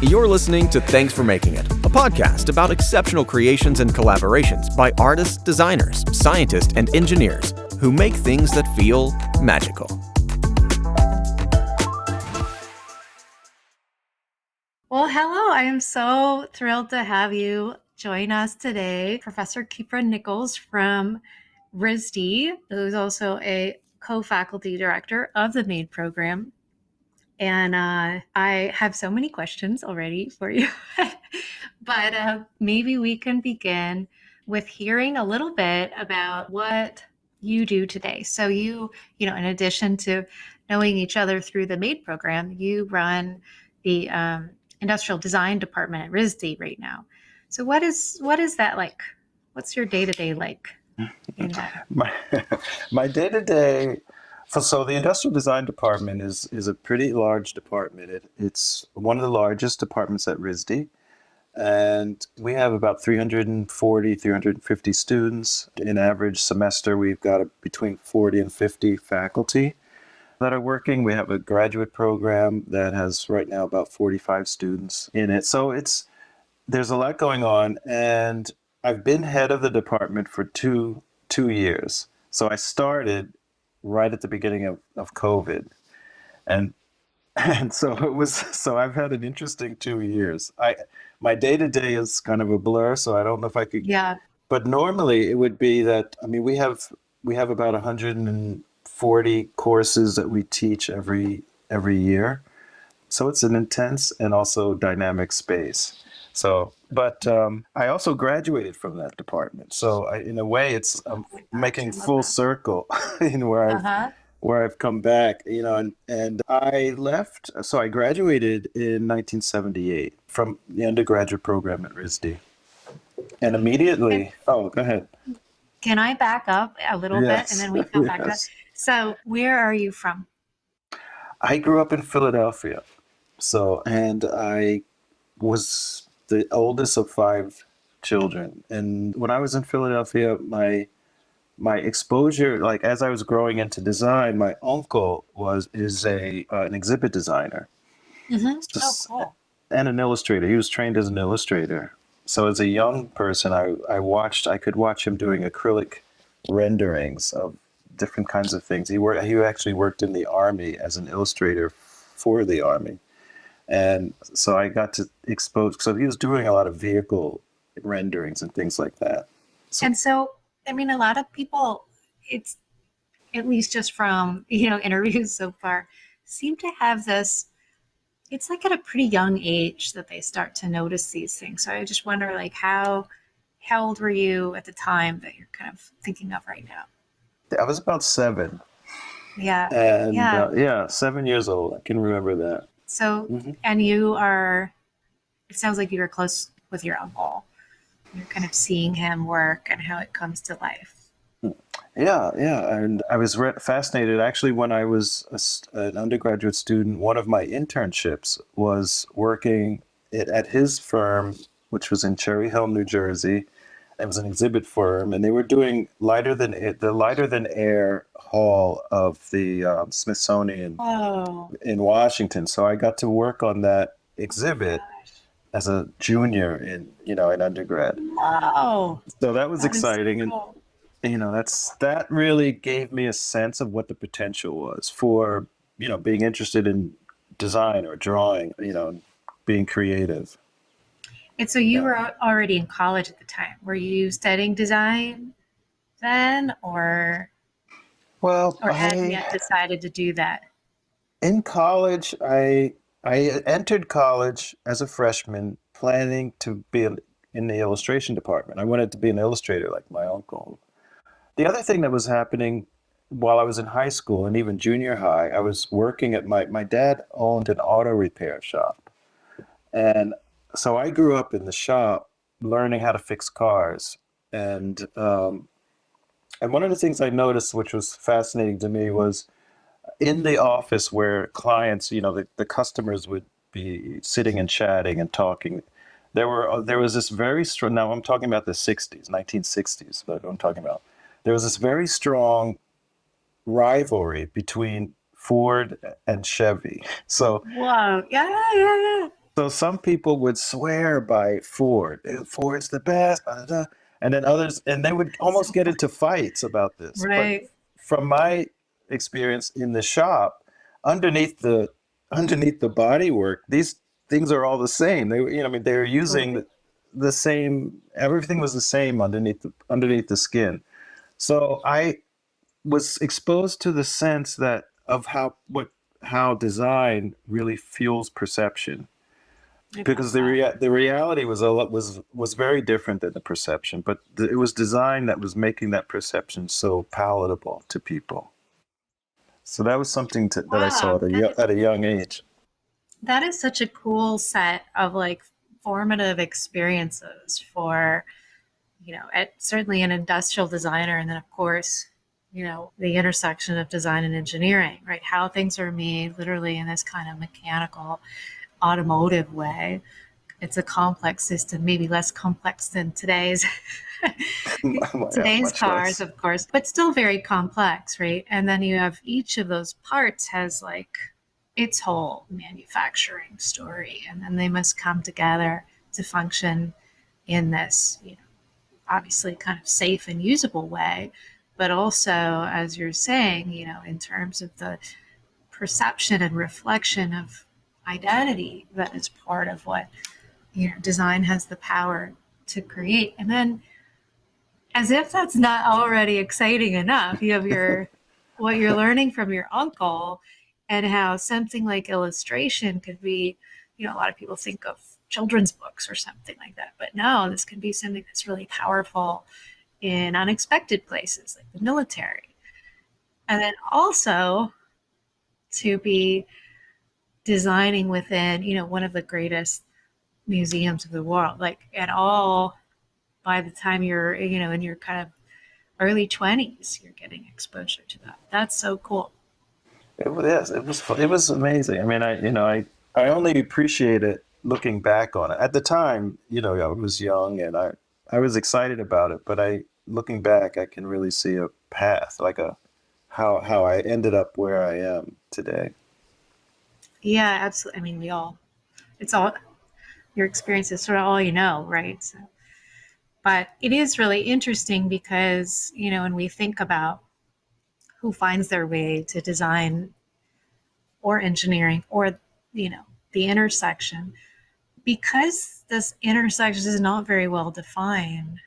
You're listening to Thanks for Making It, a podcast about exceptional creations and collaborations by artists, designers, scientists, and engineers who make things that feel magical. Well, hello. I am so thrilled to have you join us today. Professor Khipra Nichols from RISD, who's also a co-faculty director of the MAID program. And I have so many questions already for you. But maybe we can begin with hearing a little bit about what you do today. So you know, in addition to knowing each other through the MAID program, you run the industrial design department at RISD right now. So what is that like? What's your day-to-day like in that? My day-to-day, so the industrial design department is a pretty large department. It's one of the largest departments at RISD, and we have about 340, 350 students. In average semester, we've got between 40 and 50 faculty that are working. We have a graduate program that has right now about 45 students in it. So there's a lot going on, and I've been head of the department for two years. So I started right at the beginning of COVID. And so I've had an interesting 2 years. My day-to-day is kind of a blur, so I don't know if I could. Yeah. But normally it would be that, I mean, we have about 140 courses that we teach every year. So it's an intense and also dynamic space. So, but I also graduated from that department. So in a way, I'm making full circle in where I've come back, you know, and I left. So I graduated in 1978 from the undergraduate program at RISD. And immediately, go ahead. Can I back up a little bit and then we come back to that? So where are you from? I grew up in Philadelphia. So, and I was the oldest of 5 children. And when I was in Philadelphia, my exposure, like as I was growing into design, my uncle is an exhibit designer. Mm-hmm. Cool. And an illustrator. He was trained as an illustrator. So as a young person, I could watch him doing acrylic renderings of different kinds of things. He actually worked in the Army as an illustrator for the Army. And so I got to expose, so he was doing a lot of vehicle renderings and things like that. And so, I mean, a lot of people, it's at least just from, you know, interviews so far, seem to have this, it's like at a pretty young age that they start to notice these things. So I just wonder, like, how old were you at the time that you're kind of thinking of right now? I was about 7. Yeah. And 7 years old. I can remember that. So, and it sounds like you were close with your uncle. You're kind of seeing him work and how it comes to life. Yeah. And I was fascinated. Actually, when I was an undergraduate student, one of my internships was working at his firm, which was in Cherry Hill, New Jersey. It was an exhibit firm, and they were doing the lighter than air hall of the Smithsonian in Washington. So I got to work on that exhibit as a junior in undergrad. Wow! So that was exciting, so cool. And you know that really gave me a sense of what the potential was for being interested in design or drawing, being creative. And so you were already in college at the time. Were you studying design then, or hadn't yet decided to do that? In college, I entered college as a freshman, planning to be in the illustration department. I wanted to be an illustrator like my uncle. The other thing that was happening while I was in high school and even junior high, I was working at my dad owned an auto repair shop, and so I grew up in the shop learning how to fix cars. And one of the things I noticed, which was fascinating to me, was in the office where clients, the customers would be sitting and chatting and talking. There was this very strong, now I'm talking about the 60s, 1960s, but I'm talking about, there was this very strong rivalry between Ford and Chevy. So wow, yeah. So some people would swear by Ford. Ford's the best, blah, blah, blah. And then others, and they would almost So get into fights about this. But right. from my experience in the shop, underneath the underneath the bodywork, these things are all the same. They, I mean, they were using Right. the same. Everything was the same underneath the skin. So I was exposed to the sense that of how design really fuels perception, I love because that. the reality was was very different than the perception, but it was design that was making that perception so palatable to people. So that was something that I saw Wow. at a young age. That is such a cool set of like formative experiences for, certainly an industrial designer. And then, of course, the intersection of design and engineering, right? How things are made literally in this kind of mechanical, automotive way. It's a complex system, maybe less complex than Yeah, today's much cars, less. of course, but still very complex, right? And then you have each of those parts has like its whole manufacturing story, and then they must come together to function in this, obviously kind of safe and usable way, but also, as you're saying, in terms of the perception and reflection of identity that is part of what design has the power to create. And then, as if that's not already exciting enough, you have your what you're learning from your uncle, and how something like illustration could be, a lot of people think of children's books or something like that, but no, this can be something that's really powerful in unexpected places like the military. And then also to be designing within, one of the greatest museums of the world, like at all, by the time you're, in your kind of early 20s, you're getting exposure to that. That's so cool. It was, yes, it was it was amazing. I mean, I only appreciate it looking back on it. At the time, I was young and I was excited about it, but looking back, I can really see a path, like a how I ended up where I am today. Yeah, absolutely. I mean, it's all your experience is sort of all you know, right? So, but it is really interesting because, when we think about who finds their way to design or engineering or, the intersection, because this intersection is not very well defined,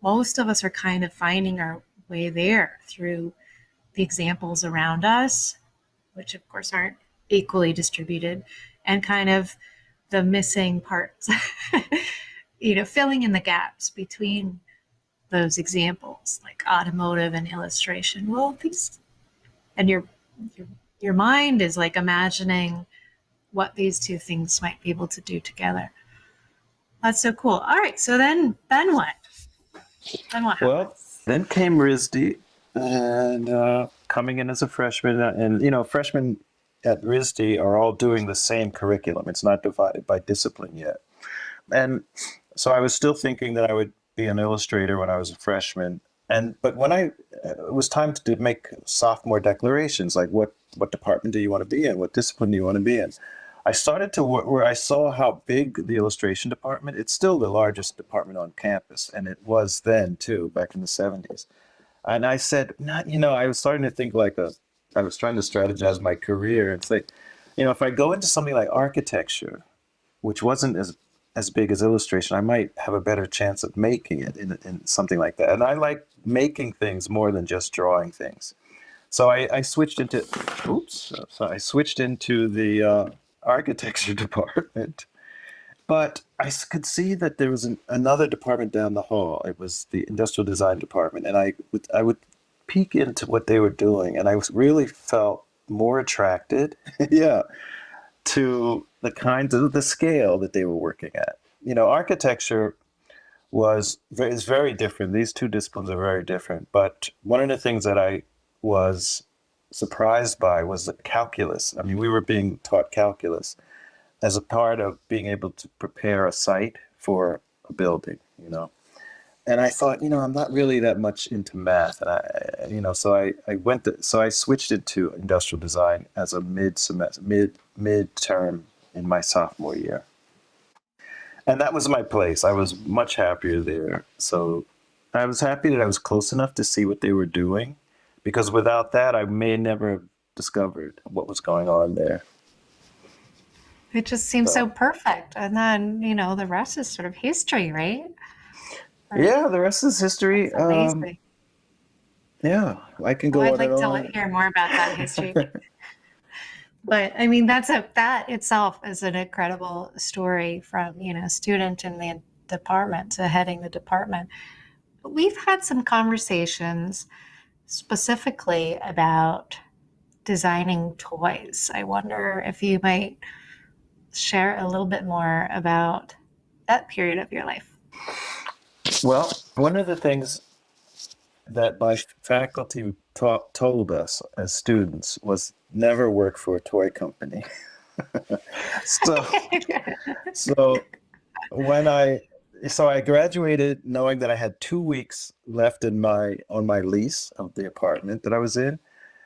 most of us are kind of finding our way there through the examples around us, which of course aren't equally distributed, and kind of the missing parts, filling in the gaps between those examples, like automotive and illustration. Well, these, and your, your mind is like imagining what these two things might be able to do together. That's so cool. All right, so then what? Then what Well, happens? then came RISD, and coming in as a freshman, and freshmen at RISD are all doing the same curriculum. It's not divided by discipline yet, and so I was still thinking that I would be an illustrator when I was a freshman. But when it was time to make sophomore declarations, like what department do you want to be in, what discipline do you want to be in, I started to where I saw how big the illustration department. It's still the largest department on campus, and it was then too, back in the '70s. And I said, not, I was starting to think I was trying to strategize my career and say, if I go into something like architecture, which wasn't as big as illustration, I might have a better chance of making it in something like that. And I like making things more than just drawing things. So I switched into, oops, so I switched into the architecture department. But could see that there was another department down the hall. It was the industrial design department, and I would peek into what they were doing, and really felt more attracted, yeah, to the kinds of the scale that they were working at. Architecture is very different. These two disciplines are very different. But one of the things that I was surprised by was the calculus. I mean, we were being taught calculus as a part of being able to prepare a site for a building. And I thought, I'm not really that much into math, and so I switched into industrial design as a midterm in my sophomore year. And that was my place. I was much happier there. So I was happy that I was close enough to see what they were doing, because without that, I may never have discovered what was going on there. It just seems so So, perfect. And then, the rest is sort of history, right? Or yeah, the rest is history. that's amazing. Yeah, I can Well, go I'd on and like to on. hear more about that history. But I mean, that itself is an incredible story from, student in the department to heading the department. But we've had some conversations specifically about designing toys. I wonder if you might share a little bit more about that period of your life. Well, one of the things that my faculty told us as students was never work for a toy company. So, so when I graduated knowing that I had 2 weeks left on my lease of the apartment that I was in,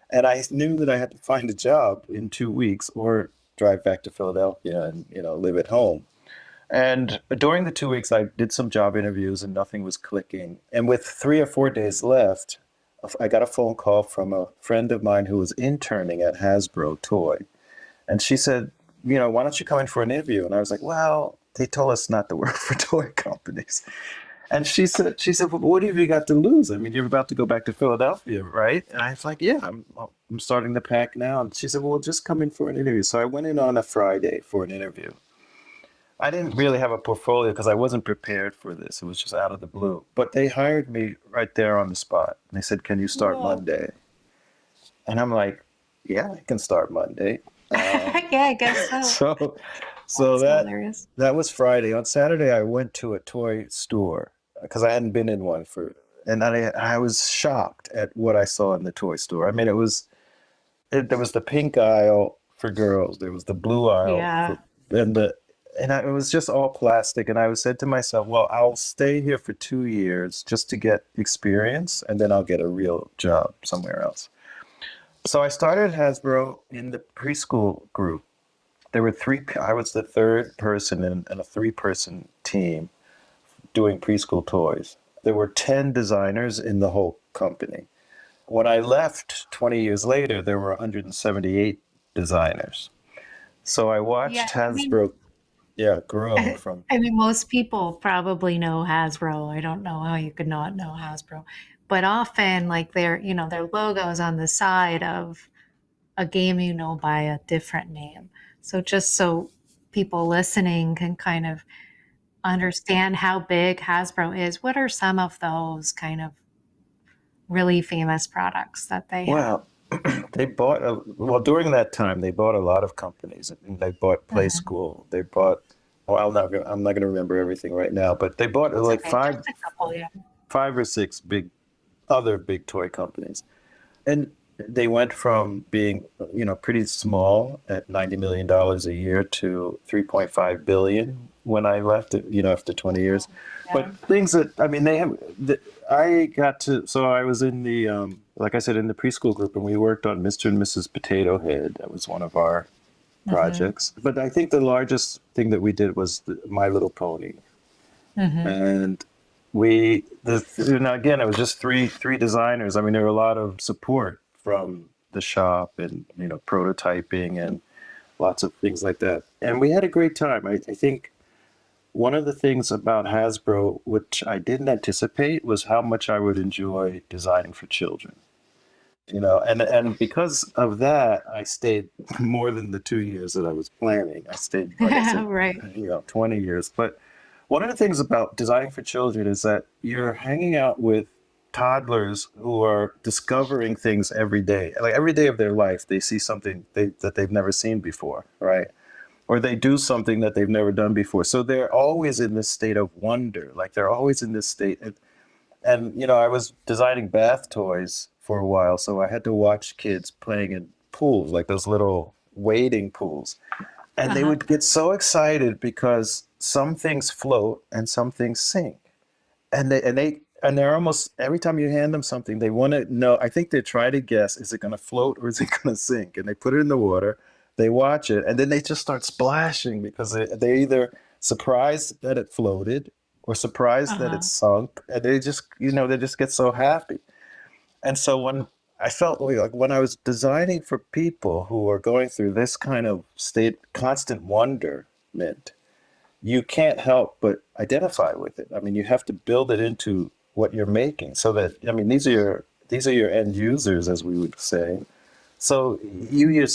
and I knew that I had to find a job in 2 weeks or drive back to Philadelphia and live at home. And during the 2 weeks, I did some job interviews and nothing was clicking. And with 3 or 4 days left, I got a phone call from a friend of mine who was interning at Hasbro Toy. And she said, why don't you come in for an interview? And I was like, well, they told us not to work for toy companies. And she said, well, what have you got to lose? I mean, you're about to go back to Philadelphia, right? And I was like, yeah, I'm starting to pack now. And she said, well, just come in for an interview. So I went in on a Friday for an interview. I didn't really have a portfolio because I wasn't prepared for this. It was just out of the blue. But they hired me right there on the spot. They said, can you start Whoa. Monday? And I'm like, yeah, I can start Monday. Yeah, I guess so. So That's hilarious. that was Friday. On Saturday, I went to a toy store because I hadn't been in one and I was shocked at what I saw in the toy store. I mean, there was the pink aisle for girls. There was the blue aisle Yeah. it was just all plastic. And I said to myself, well, I'll stay here for 2 years just to get experience, and then I'll get a real job somewhere else. So I started Hasbro in the preschool group. There were I was the third person in a 3-person team doing preschool toys. There were 10 designers in the whole company. When I left 20 years later, there were 178 designers. So I watched Hasbro grow from. I mean, most people probably know Hasbro. I don't know how you could not know Hasbro, but often like their logo is on the side of a game by a different name. So just so people listening can kind of understand how big Hasbro is, what are some of those kind of really famous products that they have? Well, during that time, they bought a lot of companies. They bought Play School. They bought, I'm not going to remember everything right now, but they bought like Okay, just a couple, yeah. 5 or 6 other big toy companies. And they went from being, pretty small at $90 million a year to $3.5 billion when I left, after 20 years. Yeah. But things that, I mean, so I was in the, like I said, in the preschool group, and we worked on Mr. and Mrs. Potato Head. That was one of our projects. But I think the largest thing that we did was My Little Pony. And again, it was just three designers. I mean, there were a lot of support from the shop and, prototyping and lots of things like that. And we had a great time. I think one of the things about Hasbro, which I didn't anticipate, was how much I would enjoy designing for children. And because of that, I stayed more than the 2 years that I was planning. I stayed, like I said, Right. 20 years. But one of the things about designing for children is that you're hanging out with toddlers who are discovering things every day. Like every day of their life, they see something that they've never seen before, right? Or they do something that they've never done before. So they're always in this state of wonder. Like they're always in this state. And I was designing bath toys for a while, so I had to watch kids playing in pools, like those little wading pools. And they would get so excited because some things float and some things sink. And they're almost, every time you hand them something, they want to know, I think they try to guess, is it going to float or is it going to sink? And they put it in the water They watch it, and then they just start splashing because they're either surprised that it floated or surprised that it Uh-huh. sunk, and they just, they just get so happy. And so when I felt like when I was designing for people who are going through this kind of state, constant wonderment, you can't help but identify with it. I mean, you have to build it into what you're making so that, I mean, these are your end users, as we would say. So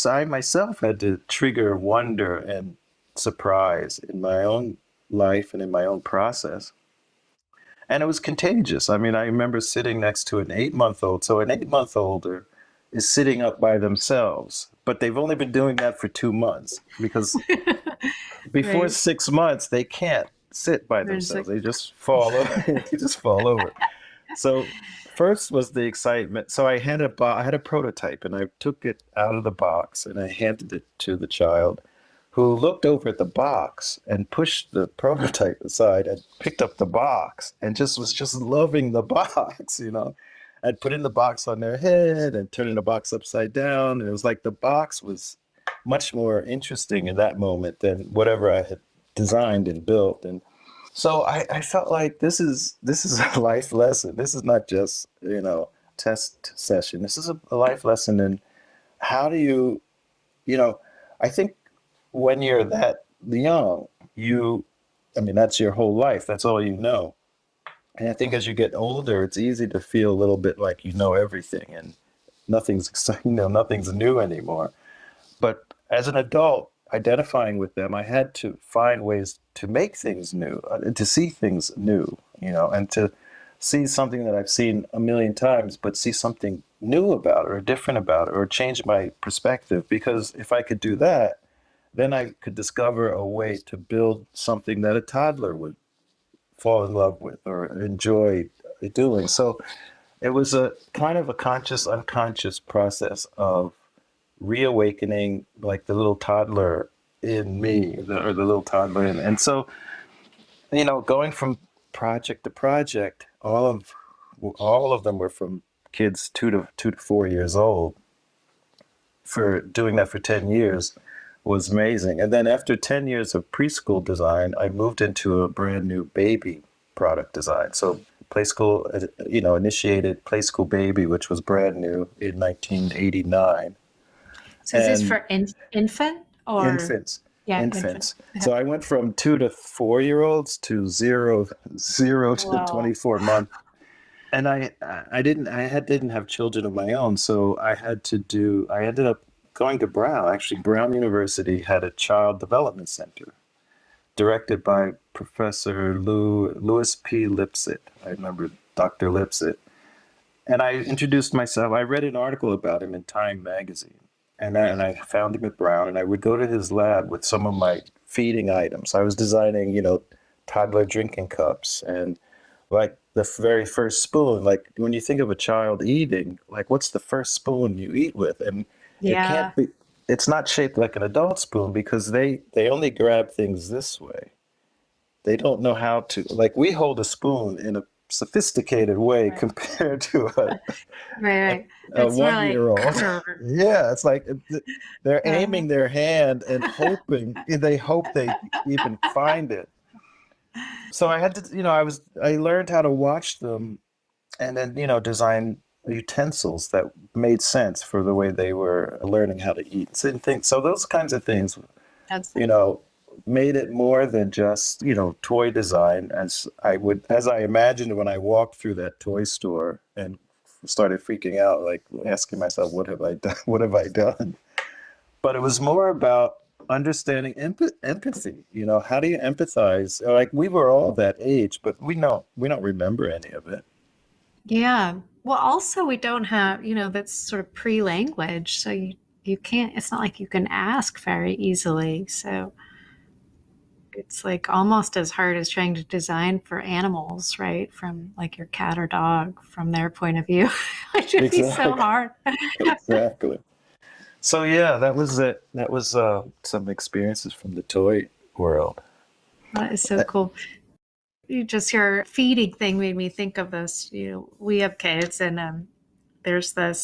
I myself had to trigger wonder and surprise in my own life and in my own process. And it was contagious. I mean, I remember sitting next to an 8-month old. So an 8-month older is sitting up by themselves, but they've only been doing that for 2 months because before Right. 6 months, they can't sit by There's themselves. like, They just fall over. They just fall over. So first was the excitement. So I had a prototype, and I took it out of the box and I handed it to the child, who looked over at the box and pushed the prototype aside and picked up the box and just was just loving the box, I'd put in the box on their head and turning the box upside down. And it was like the box was much more interesting in that moment than whatever I had designed and built. And so I felt like this is a life lesson. This is not just, test session. This is a life lesson in how do I think when you're that young, I mean, that's your whole life. That's all you know. And I think as you get older, it's easy to feel a little bit like you know everything and nothing's exciting, nothing's new anymore. But as an adult, identifying with them, I had to find ways to make things new, to see things new, and to see something that I've seen a million times, but see something new about it or different about it or change my perspective. Because if I could do that, then I could discover a way to build something that a toddler would fall in love with or enjoy doing. So it was a kind of a conscious, unconscious process of reawakening, like the little toddler in me, or the little toddler in. And so, going from project to project, all of them were from kids 2 to 4 years old. For doing that for 10 years was amazing. And then after 10 years of preschool design, I moved into a brand new baby product design. So Play School, initiated Play School Baby, which was brand new in 1989. so is this for infant or? Infants. Yeah, infant. Infants. So I went from 2 to 4 year olds to zero to Wow. 24 months. And I didn't have children of my own, so I ended up going to Brown. Actually, Brown University had a child development center directed by Professor Louis P. Lipsett. I remember Dr. Lipsett. And I introduced myself. I read an article about him in Time magazine. And I found him at Brown, and I would go to his lab with some of my feeding items. I was designing, toddler drinking cups, and like the very first spoon. Like when you think of a child eating, like what's the first spoon you eat with? And it Yeah. can't be. It's not shaped like an adult spoon because they only grab things this way. They don't know how to. Like we hold a spoon in a sophisticated way Right. compared to a Right. a It's more like 1-year-old. Yeah, it's like they're uh, aiming their hand and hoping they hope they even find it. So I had to, I learned how to watch them and then, design utensils that made sense for the way they were learning how to eat. So those kinds of things, that's you know, made it more than just, toy design as I imagined when I walked through that toy store and started freaking out, like asking myself, what have I done? What have I done? But it was more about understanding empathy. How do you empathize? Like we were all that age, but we don't remember any of it. yeah. Well, also we don't have, that's sort of pre-language, so you can't. It's not like you can ask very easily. So it's like almost as hard as trying to design for animals, right? From like your cat or dog, from their point of view, which would be so Exactly. hard. Exactly. So yeah, that was it. That was some experiences from the toy world. That is so cool. Your feeding thing made me think of this. We have kids, and there's the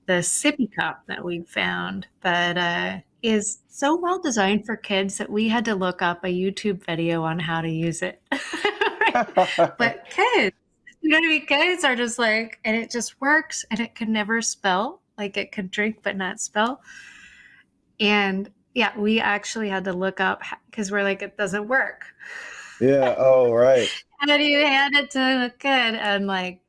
sippy cup that we found that is so well designed for kids that we had to look up a YouTube video on how to use it. But kids, you know what I mean? Kids are just like, and it just works, and it can never spell. Like it could drink but not spell. And yeah, we actually had to look up because we're like, it doesn't work. Yeah. Oh, right. And then you hand it to a kid and like,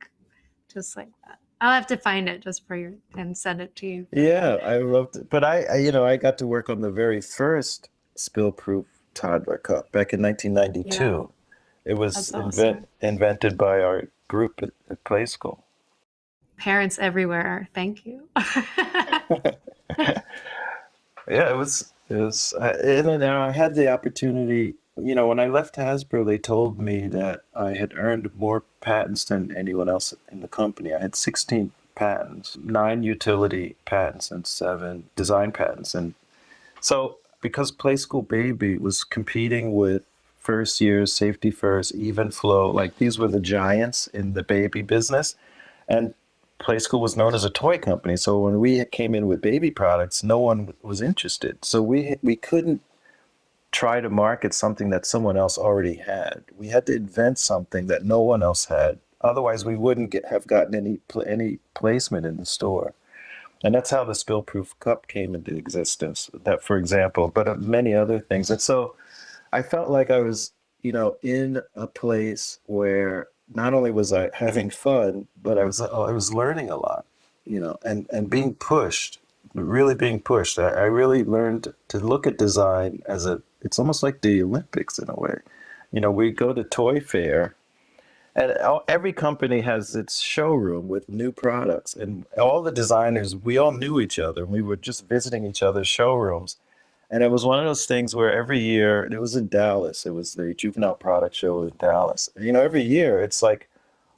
just like that. I'll have to find it just for you and send it to you. Yeah, I loved it. But I got to work on the very first spill-proof toddler cup back in 1992. It was That's awesome. invented by our group at Play School. Parents everywhere, thank you. Yeah, it was, and then I had the opportunity, when I left Hasbro, they told me that I had earned more patents than anyone else in the company. I had 16 patents, 9 utility patents, and 7 design patents. And so, because Play School Baby was competing with First Years, Safety First, Even Flow, like these were the giants in the baby business. And Play School was known as a toy company, so when we came in with baby products, no one was interested. So we couldn't try to market something that someone else already had. We had to invent something that no one else had. Otherwise, we wouldn't have gotten any placement in the store. And that's how the spill-proof cup came into existence. That, for example, but many other things. And so I felt like I was, in a place where not only was I having fun, but I was learning a lot, and being pushed, really being pushed. I really learned to look at design it's almost like the Olympics in a way. We go to Toy Fair, and every company has its showroom with new products, and all the designers, we all knew each other. We were just visiting each other's showrooms. And it was one of those things where every year, it was in Dallas, it was the Juvenile Product Show in Dallas. Every year it's like,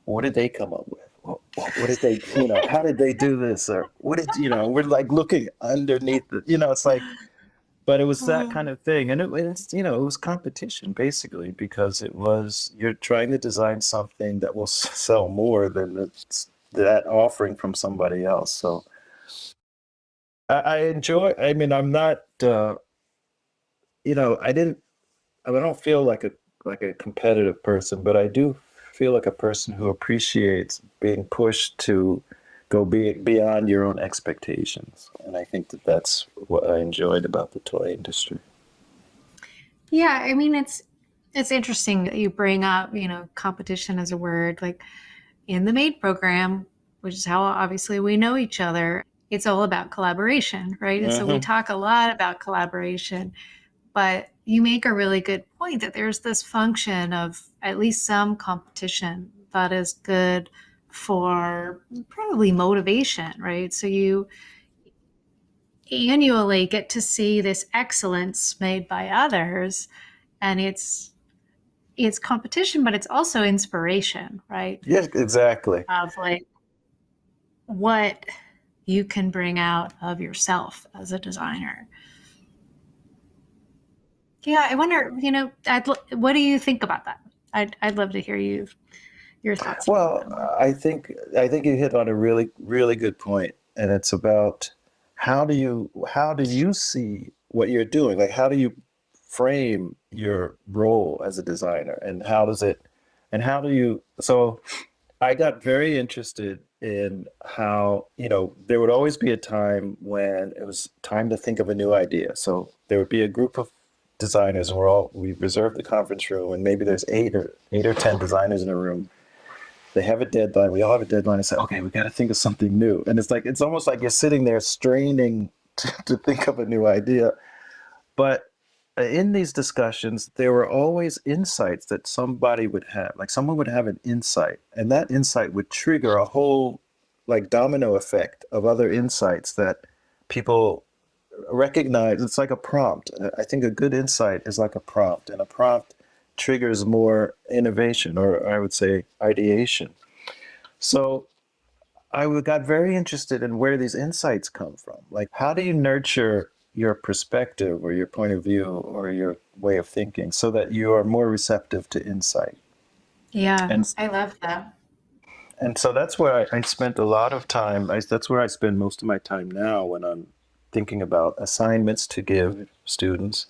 what did they come up with? What did they, how did they do this? Or what did, we're like looking underneath it's like, but it was that kind of thing. And it was competition basically, because you're trying to design something that will sell more than that offering from somebody else. So I enjoy, I'm not, I don't feel like a competitive person, but I do feel like a person who appreciates being pushed to go beyond your own expectations. And I think that's what I enjoyed about the toy industry. Yeah, it's interesting that you bring up, competition as a word. Like in the MAID program, which is how obviously we know each other, it's all about collaboration, right? And so we talk a lot about collaboration, but you make a really good point that there's this function of at least some competition that is good for probably motivation, right? So you annually get to see this excellence made by others, and it's competition, but it's also inspiration, right? Yes, exactly. Of like what you can bring out of yourself as a designer. Yeah, I wonder, what do you think about that? I'd love to hear your thoughts. Well, I think you hit on a really, really good point, and it's about how do you see what you're doing? Like, how do you frame your role as a designer, and so I got very interested in how, there would always be a time when it was time to think of a new idea. So there would be a group of designers, and we reserved the conference room, and maybe there's 8 or 10 designers in a room. They have a deadline. We all have a deadline. I say, okay, we got to think of something new. And it's almost like you're sitting there straining to think of a new idea. But in these discussions, there were always insights that somebody would have. Like someone would have an insight, and that insight would trigger a whole like domino effect of other insights that people recognize. It's like a prompt. I think a good insight is like a prompt, and a prompt triggers more innovation, or I would say ideation. So I got very interested in where these insights come from. Like, how do you nurture your perspective or your point of view or your way of thinking so that you are more receptive to insight? Yeah, I love that. And so that's where I spent a lot of time. That's where I spend most of my time now when I'm thinking about assignments to give students,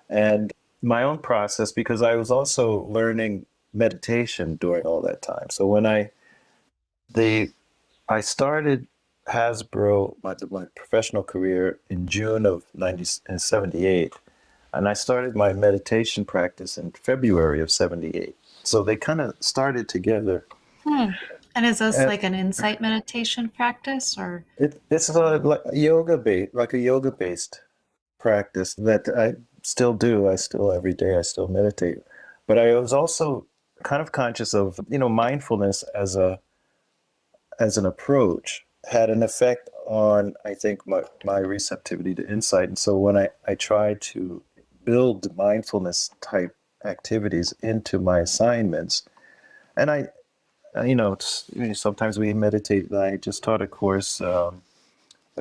and my own process, because I was also learning meditation during all that time. So when the I started Hasbro, my professional career in June of 1978, and I started my meditation practice in February of 78. So they kind of started together. Hmm. And is this And like an insight meditation practice or? it's like a yoga based practice that I still do. I still every day I still meditate. But I was also kind of conscious of, mindfulness as an approach had an effect on, I think, my receptivity to insight. And so when I tried to build mindfulness type activities into my assignments, and sometimes we meditate. I just taught a course, a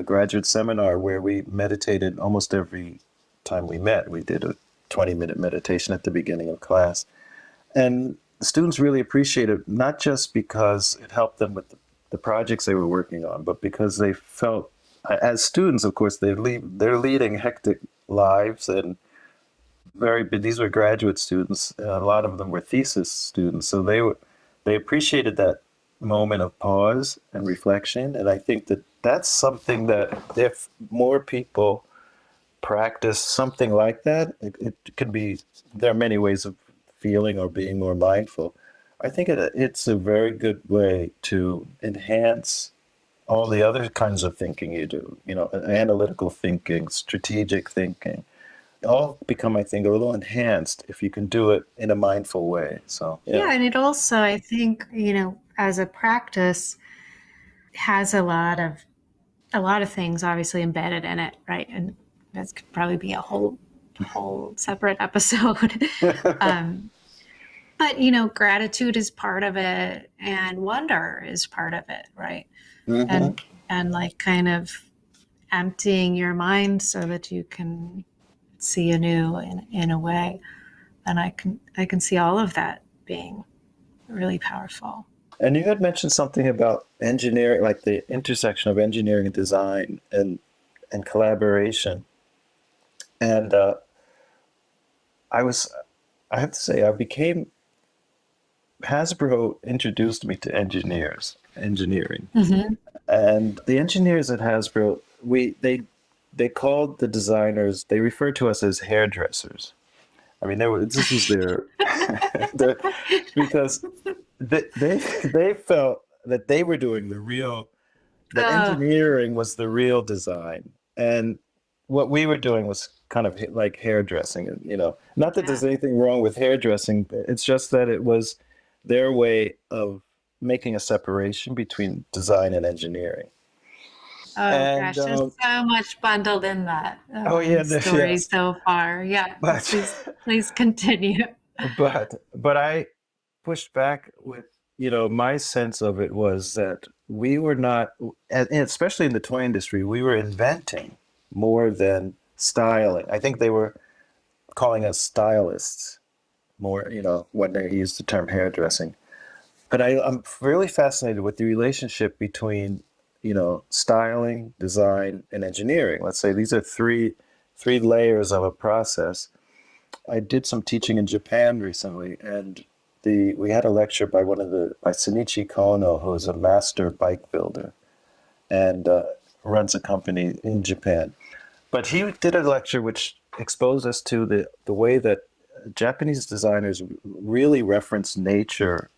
graduate seminar where we meditated almost every time we met. We did a 20-minute meditation at the beginning of class. And the students really appreciated it, not just because it helped them with the projects they were working on, but because they felt, as students, of course, they're leading hectic lives, and these were graduate students. A lot of them were thesis students. So they appreciated that moment of pause and reflection. And I think that that's something that if more people practice something like that, it could be, there are many ways of feeling or being more mindful. I think it's a very good way to enhance all the other kinds of thinking you do, analytical thinking, strategic thinking, all become, I think, a little enhanced if you can do it in a mindful way. So, Yeah, yeah. and it also, I think, as a practice, has a lot of things obviously embedded in it, right? And that could probably be a whole separate episode. um, but gratitude is part of it, and wonder is part of it, right? Hmm. And like kind of emptying your mind so that you can see anew in a way. And I can see all of that being really powerful. And you had mentioned something about engineering, like the intersection of engineering and design and collaboration. And I was, I have to say, Hasbro introduced me to engineering. Mm-hmm. And the engineers at Hasbro, they called the designers, they referred to us as hairdressers. I mean, this was their because they felt that they were doing that Oh, engineering was the real design, and what we were doing was kind of like hairdressing. And not that yeah. there's anything wrong with hairdressing, but it's just that it was their way of making a separation between design and engineering. Oh And gosh, there's so much bundled in that oh yeah, story yes, so far. Yeah, but please continue. but I pushed back with, my sense of it was that we were not, and especially in the toy industry, we were inventing more than styling. I think they were calling us stylists more, when they used the term hairdressing. But I'm really fascinated with the relationship between, styling, design, and engineering. Let's say these are three layers of a process. I did some teaching in Japan recently, and we had a lecture by by Shinichi Kono, who's a master bike builder and runs a company in Japan. But he did a lecture which exposed us to the way that Japanese designers really reference nature,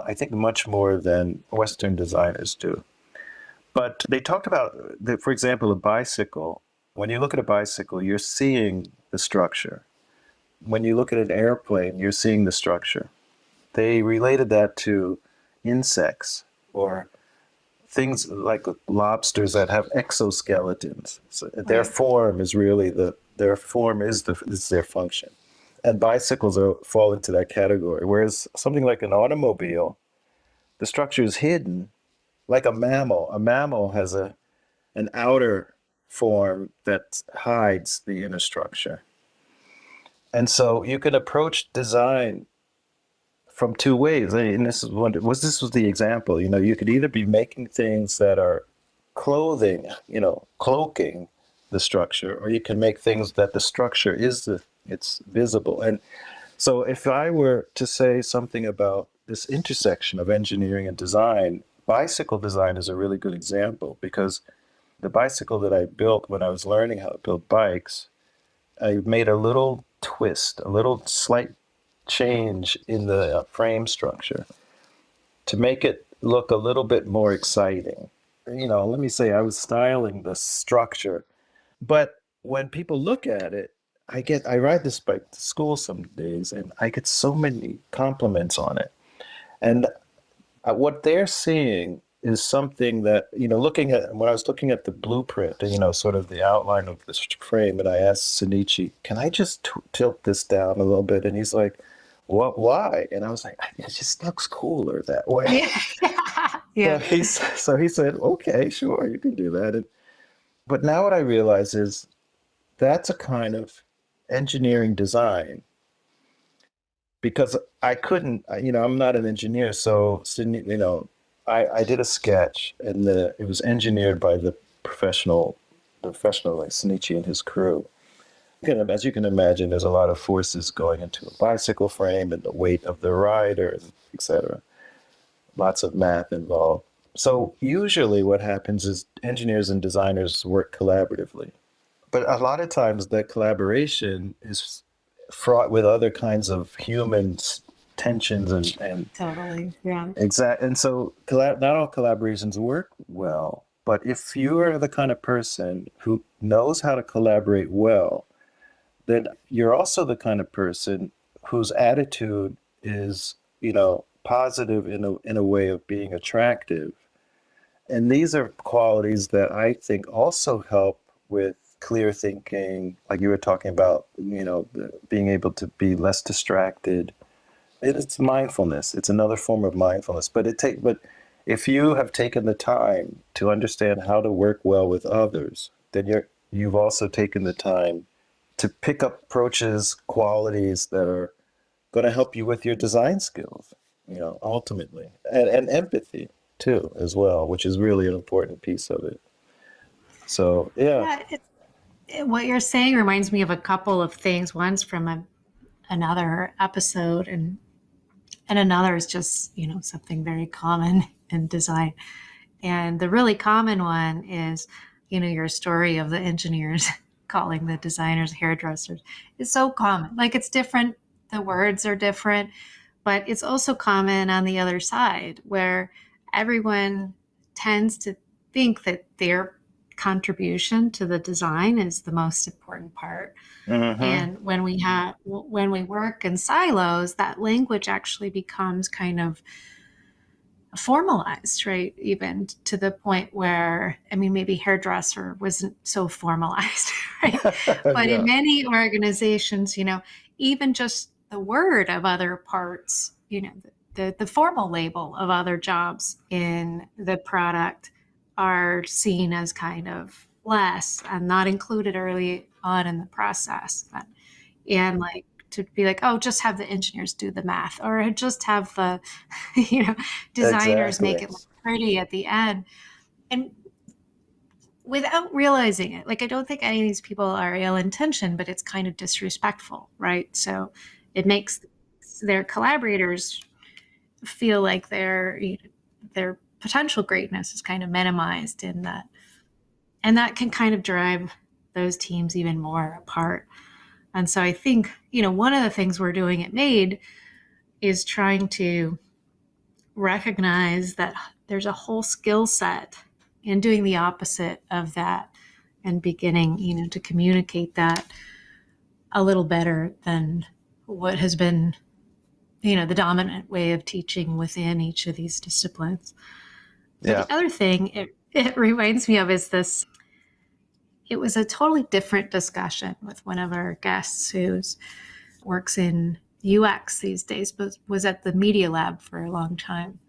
I think much more than Western designers do. But they talked about, for example, a bicycle. When you look at a bicycle, you're seeing the structure. When you look at an airplane, you're seeing the structure. They related that to insects or things like lobsters that have exoskeletons. So their Right. form is really is their function. And bicycles fall into that category. Whereas something like an automobile, the structure is hidden, like a mammal. A mammal has an outer form that hides the inner structure. And so you can approach design from two ways. And this was the example. You could either be making things that are clothing, cloaking the structure, or you can make things that the structure it's visible. And so if I were to say something about this intersection of engineering and design, bicycle design is a really good example, because the bicycle that I built when I was learning how to build bikes, I made a little twist, a little slight change in the frame structure to make it look a little bit more exciting. Let me say I was styling the structure, but when people look at it, I ride this bike to school some days and I get so many compliments on it. And what they're seeing is something that, when I was looking at the blueprint, sort of the outline of this frame, and I asked Sunichi, can I just tilt this down a little bit? And he's like, what, why? And I was like, it just looks cooler that way. Yeah. So he said, okay, sure, you can do that. But now what I realize is that's a kind of engineering design, because I couldn't, I'm not an engineer. So, I did a sketch, and it was engineered by the professional like Sunichi and his crew. As you can imagine, there's a lot of forces going into a bicycle frame and the weight of the rider, etc. Lots of math involved. So usually what happens is engineers and designers work collaboratively. But a lot of times that collaboration is fraught with other kinds of human tensions and Totally. Yeah. exact. And so not all collaborations work well. But if you are the kind of person who knows how to collaborate well, then you're also the kind of person whose attitude is, positive in a way of being attractive. And these are qualities that I think also help with clear thinking, like you were talking about, being able to be less distracted. It's mindfulness. It's another form of mindfulness. But if you have taken the time to understand how to work well with others, then you've also taken the time to pick up approaches, qualities that are going to help you with your design skills, ultimately, and empathy too, as well, which is really an important piece of it. So, yeah. What you're saying reminds me of a couple of things. One's from another episode, and another is just, something very common in design. And the really common one is, your story of the engineers calling the designers hairdressers is so common. Like, it's different. The words are different, but it's also common on the other side, where everyone tends to think that their contribution to the design is the most important part. Mm-hmm. And when we work in silos, that language actually becomes kind of formalized, right? Even to the point where, maybe hairdresser wasn't so formalized, right? But Yeah. in many organizations, even just the word of other parts, the formal label of other jobs in the product are seen as kind of less and not included early on in the process. And like, to be like, oh, just have the engineers do the math, or just have the, designers make it look pretty at the end. And without realizing it, like, I don't think any of these people are ill-intentioned, but it's kind of disrespectful, right? So it makes their collaborators feel like their potential greatness is kind of minimized in that. And that can kind of drive those teams even more apart. And so I think, one of the things we're doing at MADE is trying to recognize that there's a whole skill set in doing the opposite of that, and beginning, to communicate that a little better than what has been, the dominant way of teaching within each of these disciplines. Yeah. But the other thing it reminds me of is this. It was a totally different discussion with one of our guests who works in UX these days, but was at the Media Lab for a long time.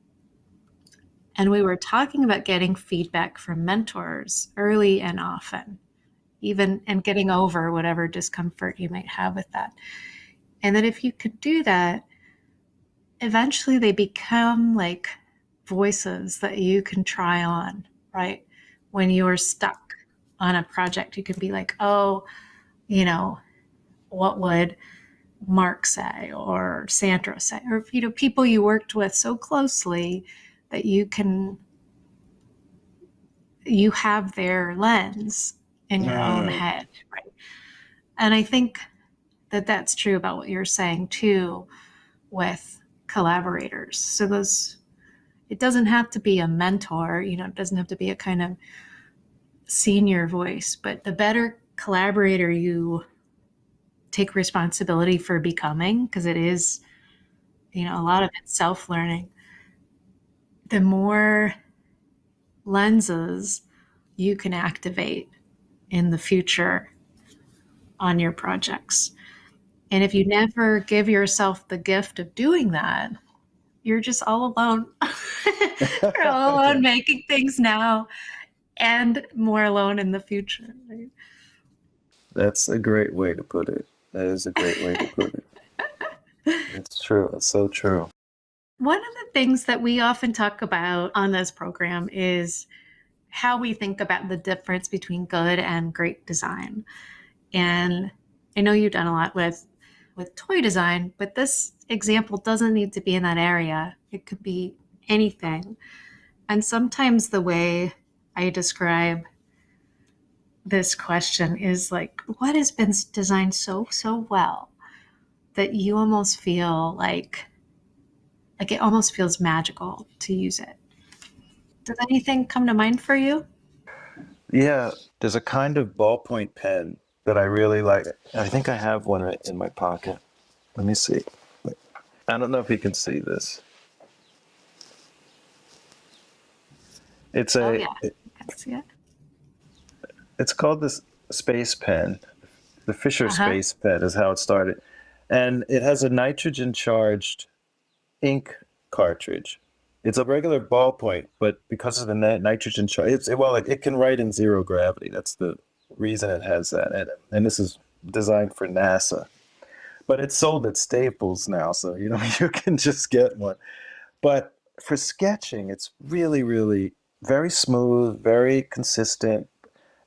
And we were talking about getting feedback from mentors early and often, and getting over whatever discomfort you might have with that. And that if you could do that, eventually they become like voices that you can try on, right? When you're stuck. on a project, you could be like, oh, you know, what would Mark say or Sandra say, or, you know, people you worked with so closely that you have their lens in your own head, right? And I think that that's true about what you're saying too with collaborators. So it doesn't have to be a mentor, you know, it doesn't have to be a kind of senior voice, but the better collaborator you take responsibility for becoming, because it is, you know, a lot of it's self-learning, the more lenses you can activate in the future on your projects. And if you never give yourself the gift of doing that, you're just all alone. You're all alone making things now and more alone in the future. Right? That's a great way to put it. That is a great way to put it. It's true. It's so true. One of the things that we often talk about on this program is how we think about the difference between good and great design. And I know you've done a lot with toy design, but this example doesn't need to be in that area. It could be anything. And sometimes the way I describe this question is like, what has been designed so well that you almost feel like it almost feels magical to use it? Does anything come to mind for you? Yeah, there's a kind of ballpoint pen that I really like. I think I have one right in my pocket. Let me see. I don't know if you can see this. It's Oh yeah, I can see it. It's called this Space Pen. The Fisher Space Pen is how it started. And it has a nitrogen charged ink cartridge. It's a regular ballpoint, but because of the nitrogen charge, it can write in zero gravity. That's the reason it has that. And this is designed for NASA. But it's sold at Staples now, so you know you can just get one. But for sketching, it's really, really very smooth, very consistent.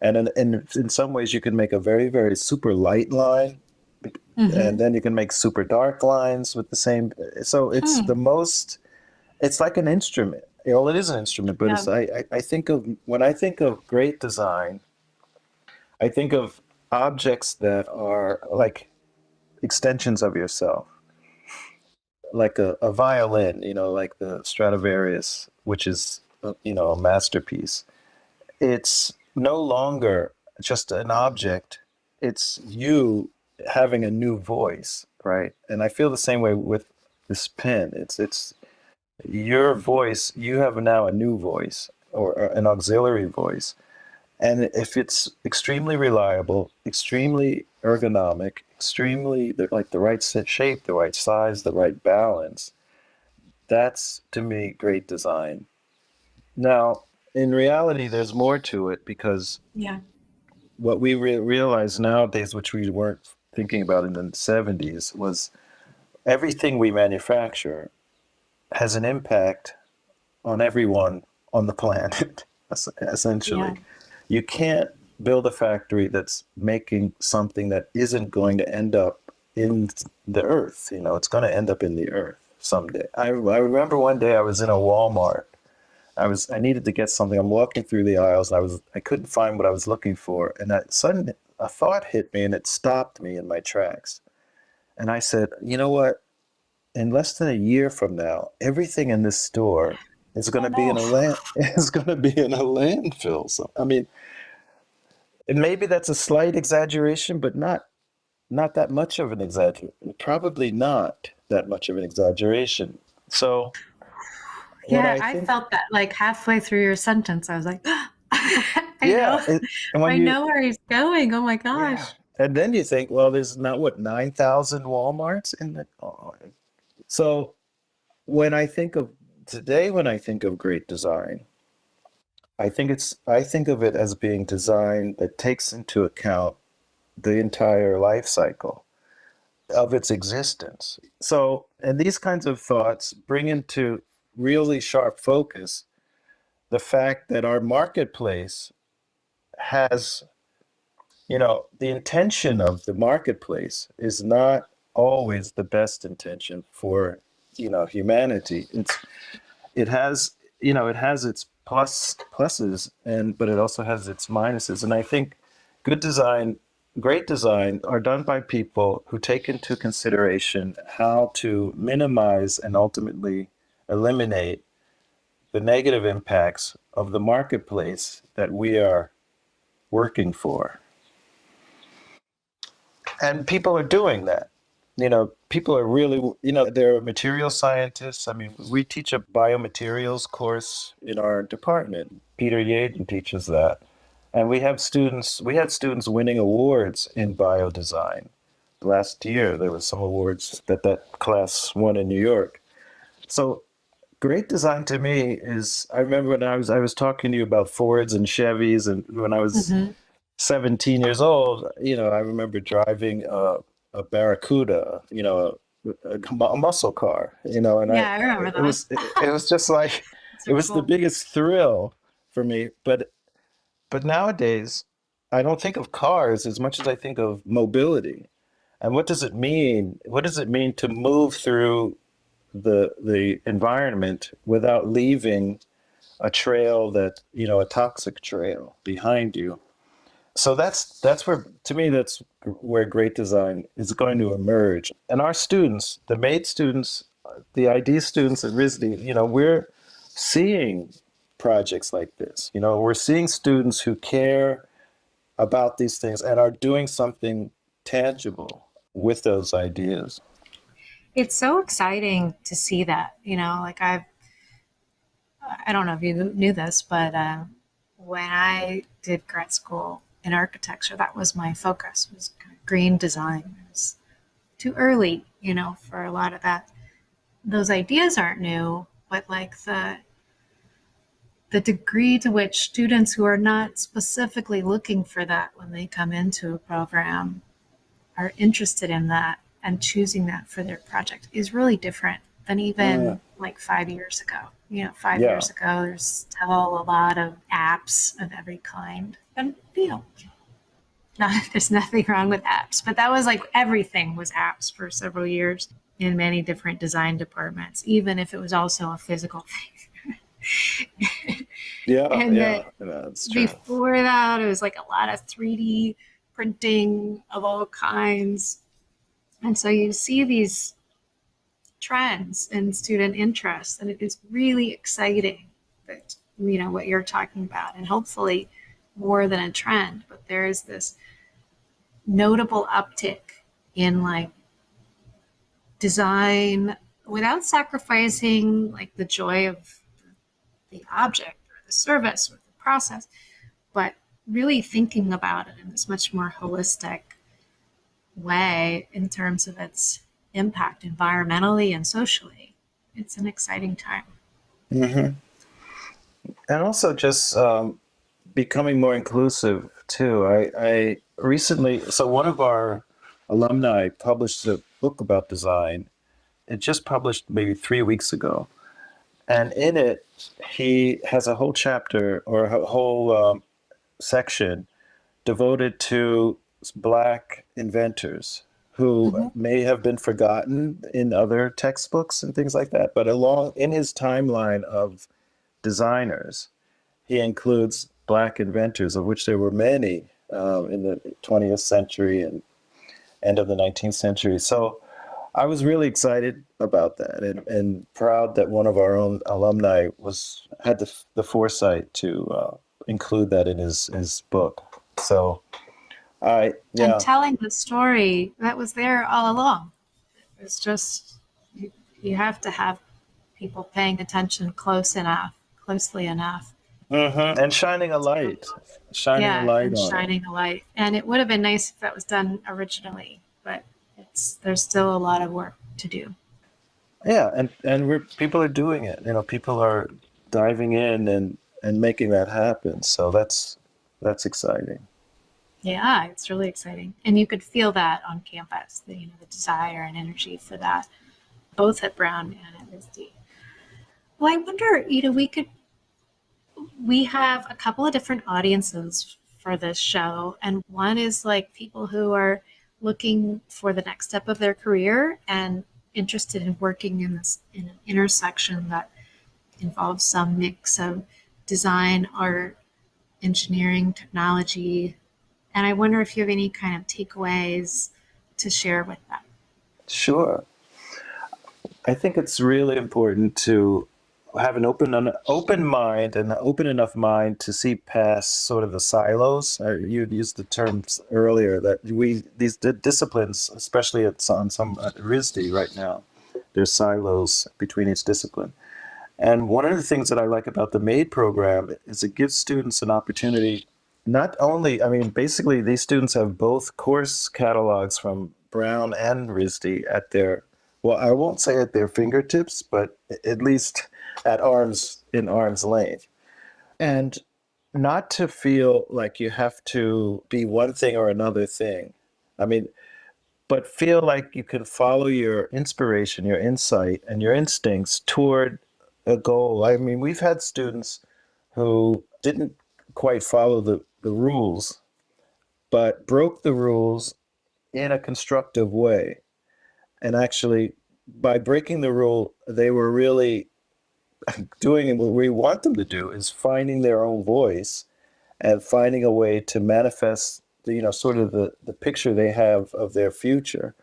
And in some ways, you can make a very, very super light line. And then you can make super dark lines with the same. So it's it's like an instrument. Well, it is an instrument, but I think when I think of great design, I think of objects that are like extensions of yourself, like a violin, you know, like the Stradivarius, which is, you know, a masterpiece. It's no longer just an object. It's you having a new voice, right? And I feel the same way with this pen. It's your voice. You have now a new voice or an auxiliary voice. And if it's extremely reliable, extremely ergonomic, extremely like the right shape, the right size, the right balance, that's to me great design. Now, in reality, there's more to it because what we realize nowadays, which we weren't thinking about in the 70s, was everything we manufacture has an impact on everyone on the planet, essentially. Yeah. You can't build a factory that's making something that isn't going to end up in the earth. You know, it's going to end up in the earth someday. I remember one day I was in a Walmart. I needed to get something. I'm walking through the aisles and I couldn't find what I was looking for. And suddenly a thought hit me and it stopped me in my tracks. And I said, you know what? In less than a year from now, everything in this store is going to be in a landfill. So, I mean, and maybe that's a slight exaggeration, but not that much of an exaggeration. Probably not that much of an exaggeration. So, I felt that like halfway through your sentence. I was like, I know where he's going. Oh my gosh. Yeah. And then you think, well, there's not 9,000 Walmarts in the. Oh. So when I think of great design, I think of it as being design that takes into account the entire life cycle of its existence. So, and these kinds of thoughts bring into really sharp focus the fact that our marketplace has, the intention of the marketplace is not always the best intention for, humanity. It has, it has its pluses, but it also has its minuses. And I think good design, great design are done by people who take into consideration how to minimize and ultimately eliminate the negative impacts of the marketplace that we are working for. And people are doing that. People are really, there are material scientists. I mean, we teach a biomaterials course in our department. Peter Yaden teaches that. And we had students winning awards in biodesign. Last year, there were some awards that class won in New York. So great design to me is, I remember when I was talking to you about Fords and Chevys, and when I was 17 years old, I remember driving a Barracuda, a muscle car, and Yeah, I remember that. It was just like, it was the biggest thrill for me. But nowadays, I don't think of cars as much as I think of mobility. And what does it mean? What does it mean to move through the environment without leaving a trail that, a toxic trail behind you? So that's where, to me, that's where great design is going to emerge. And our students, the MAID students, the ID students at RISD, we're seeing projects like this. We're seeing students who care about these things and are doing something tangible with those ideas. It's so exciting to see that, like I don't know if you knew this, but when I did grad school in architecture, that was my focus, was kind of green design. It was too early, for a lot of that. Those ideas aren't new, but like the degree to which students who are not specifically looking for that when they come into a program are interested in that and choosing that for their project is really different than even like 5 years ago. 5 years ago, there's still a lot of apps of every kind. And, there's nothing wrong with apps, but that was like everything was apps for several years in many different design departments, even if it was also a physical thing. That's true. Before that, it was like a lot of 3D printing of all kinds. And so you see these trends in student interest, and it is really exciting that, what you're talking about, and hopefully more than a trend, but there is this notable uptick in like design without sacrificing like the joy of the object or the service or the process, but really thinking about it in this much more holistic way in terms of its impact environmentally and socially. It's an exciting time. Mm-hmm. And also just becoming more inclusive too. I recently, so one of our alumni published a book about design. It just published maybe 3 weeks ago. And in it, he has a whole chapter or a whole section devoted to Black inventors who may have been forgotten in other textbooks and things like that. But in his timeline of designers, he includes Black inventors, of which there were many in the 20th century and end of the 19th century. So I was really excited about that and proud that one of our own alumni had the foresight to include that in his book. So and telling the story that was there all along. It's just you have to have people paying attention closely enough. Mm-hmm. And shining a light shining a light. And it would have been nice if that was done originally, but there's still a lot of work to do. Yeah, and people are doing it. People are diving in and making that happen. So that's exciting. Yeah, it's really exciting. And you could feel that on campus, the desire and energy for that, both at Brown and at RISD. Well, I wonder, we have a couple of different audiences for this show. And one is like people who are looking for the next step of their career and interested in working in an intersection that involves some mix of design, art, engineering, technology. And I wonder if you have any kind of takeaways to share with them. Sure. I think it's really important to have an open mind and an open enough mind to see past sort of the silos. You used the terms earlier that these disciplines, especially on some at RISD right now, there's silos between each discipline. And one of the things that I like about the MADE program is it gives students an opportunity. Not only, I mean, basically these students have both course catalogs from Brown and RISD at their, well, I won't say at their fingertips, but at least in arm's length. And not to feel like you have to be one thing or another thing. I mean, but feel like you can follow your inspiration, your insight, and your instincts toward a goal. I mean, we've had students who didn't quite follow the rules, but broke the rules in a constructive way. And actually, by breaking the rule, they were really doing what we want them to do, is finding their own voice and finding a way to manifest sort of the picture they have of their future.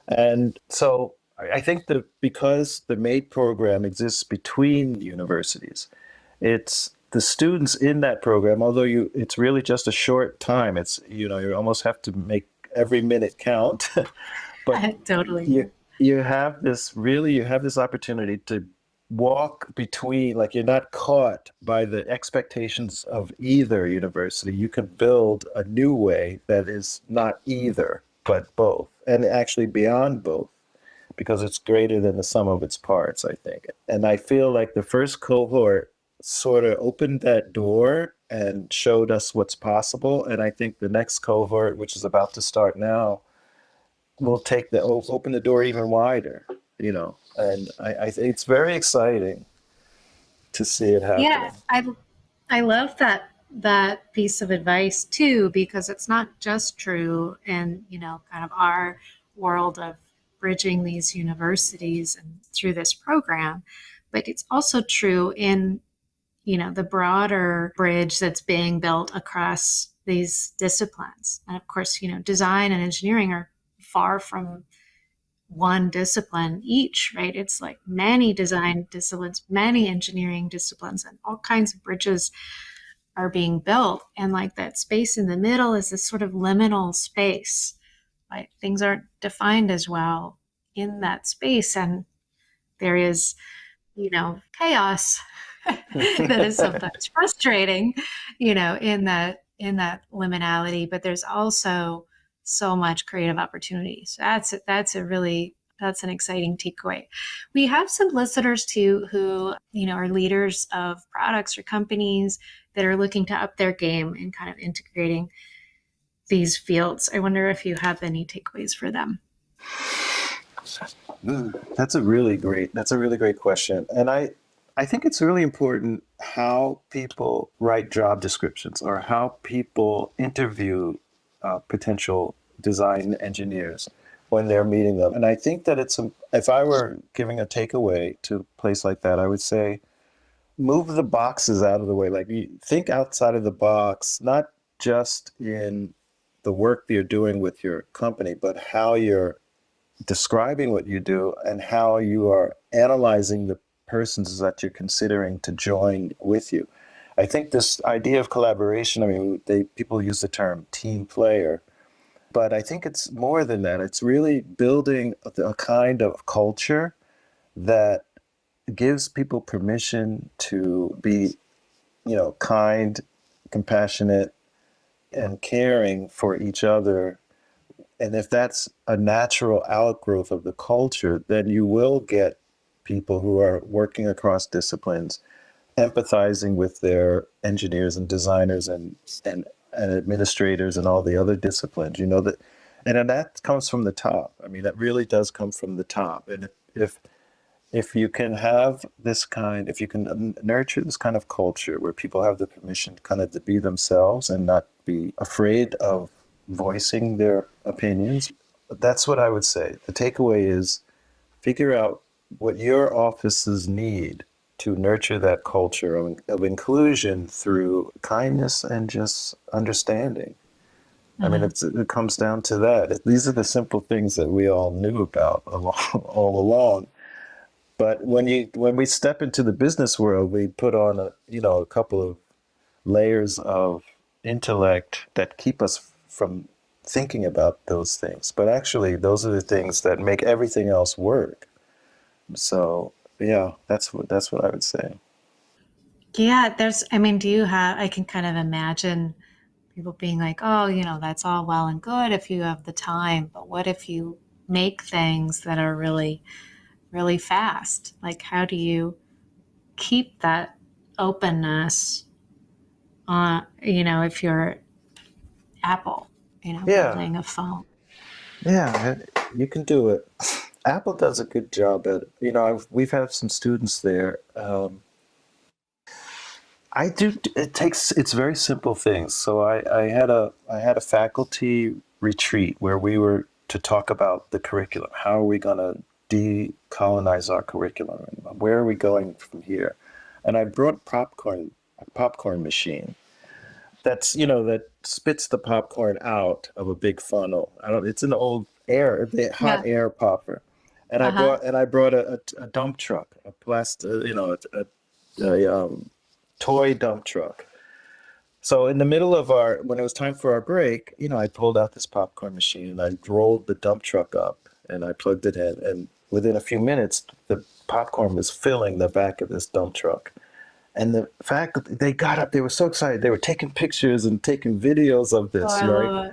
And so I think that because the MADE program exists between universities, it's the students in that program, although it's really just a short time. It's, you almost have to make every minute count. But Totally. You have this opportunity to walk between, like, you're not caught by the expectations of either university. You can build a new way that is not either, but both, and actually beyond both, because it's greater than the sum of its parts, I think. And I feel like the first cohort sort of opened that door and showed us what's possible. And I think the next cohort, which is about to start now, will open the door even wider, and I think it's very exciting to see it happening. Yeah, I love that piece of advice too, because it's not just true in, kind of our world of bridging these universities and through this program, but it's also true in, the broader bridge that's being built across these disciplines. And of course, design and engineering are far from one discipline each, right? It's like many design disciplines, many engineering disciplines, and all kinds of bridges are being built. And like that space in the middle is this sort of liminal space. Like things aren't defined as well in that space. And there is, chaos that is sometimes frustrating, in that liminality, but there's also so much creative opportunity. So that's an exciting takeaway. We have some listeners too who, are leaders of products or companies that are looking to up their game and kind of integrating these fields. I wonder if you have any takeaways for them. That's a really great question. And I think it's really important how people write job descriptions or how people interview potential design engineers when they're meeting them. And I think that if I were giving a takeaway to a place like that, I would say, move the boxes out of the way. Like, you think outside of the box, not just in the work that you're doing with your company, but how you're describing what you do and how you are analyzing the persons that you're considering to join with you. I think this idea of collaboration, I mean, people use the term team player, but I think it's more than that. It's really building a kind of culture that gives people permission to be, kind, compassionate, and caring for each other. And if that's a natural outgrowth of the culture, then you will get people who are working across disciplines, empathizing with their engineers and designers and administrators and all the other disciplines, and that comes from the top. I mean, that really does come from the top. And if if you can have this kind, if you can nurture this kind of culture where people have the permission kind of to be themselves and not be afraid of voicing their opinions, that's what I would say. The takeaway is figure out what your offices need to nurture that culture of inclusion through kindness and just understanding. I mean, it comes down to that. These are the simple things that we all knew about all along. But when we step into the business world, we put on a couple of layers of intellect that keep us from thinking about those things. But actually, those are the things that make everything else work. So yeah, that's what I would say. Yeah, I can kind of imagine people being like, oh, that's all well and good if you have the time, but what if you make things that are really, really fast? Like, how do you keep that openness if you're Apple, Yeah, building a phone? yeah, you can do it. Apple does a good job at it. We've had some students there. I do. It's very simple things. So I had a faculty retreat where we were to talk about the curriculum. How are we going to decolonize our curriculum? And where are we going from here? And I brought a popcorn machine. That spits the popcorn out of a big funnel. It's an old hot air popper. And I brought a dump truck, a plastic, a toy dump truck. So in the middle of when it was time for our break, I pulled out this popcorn machine and I rolled the dump truck up and I plugged it in. And within a few minutes, the popcorn was filling the back of this dump truck. And the fact that they got up, they were so excited. They were taking pictures and taking videos of this, right?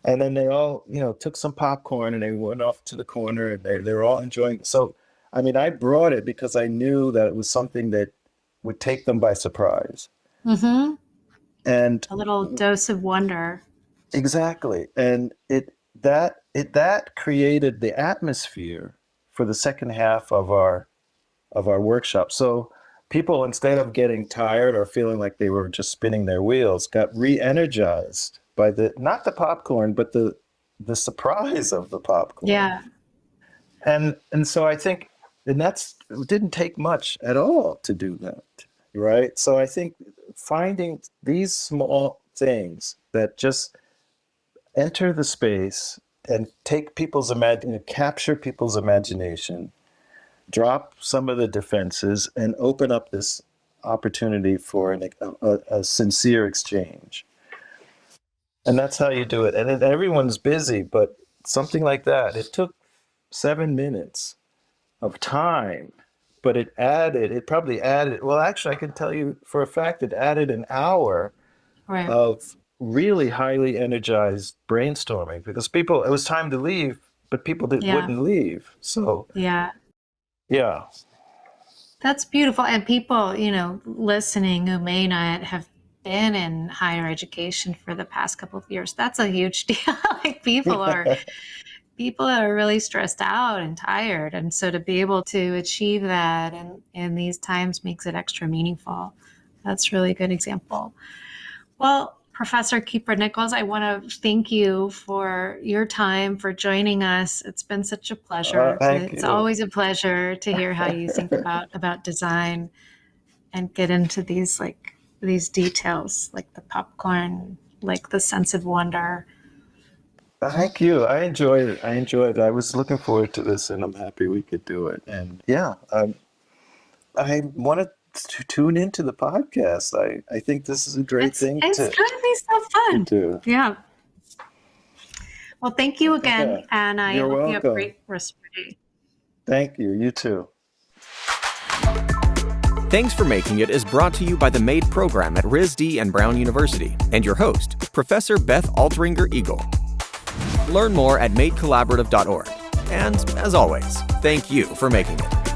And then they all, took some popcorn and they went off to the corner and they were all enjoying. So, I mean, I brought it because I knew that it was something that would take them by surprise. Mm-hmm. And a little dose of wonder. Exactly. And that created the atmosphere for the second half of our workshop. So people, instead of getting tired or feeling like they were just spinning their wheels, got re-energized by not the popcorn, but the surprise of the popcorn. Yeah. And so I think, and it didn't take much at all to do that, right? So I think finding these small things that just enter the space and take capture people's imagination, drop some of the defenses, and open up this opportunity for a sincere exchange. And that's how you do it. And everyone's busy, but something like that, it took 7 minutes of time, but it probably added, well, actually, I can tell you for a fact, it added an hour of really highly energized brainstorming because it was time to leave, but people wouldn't leave. So, yeah. That's beautiful. And people, listening who may not have been in higher education for the past couple of years, that's a huge deal. Like people are really stressed out and tired. And so to be able to achieve that in these times makes it extra meaningful. That's really a good example. Well, Professor Khipra Nichols, I want to thank you for your time, for joining us. It's been such a pleasure. It's always a pleasure to hear how you think about design and get into these details, like the popcorn, like the sense of wonder. Thank you. I enjoyed it. I was looking forward to this, and I'm happy we could do it. And I wanted to tune into the podcast. I think this is a great thing. It's going to be so fun. To do. Yeah. Well, thank you again, and I You're hope welcome. you have a great rest of your day. Thank you. You too. Thanks for Making It is brought to you by the MADE program at RISD and Brown University and your host, Professor Beth Altringer Eagle. Learn more at madecollaborative.org. And as always, thank you for making it.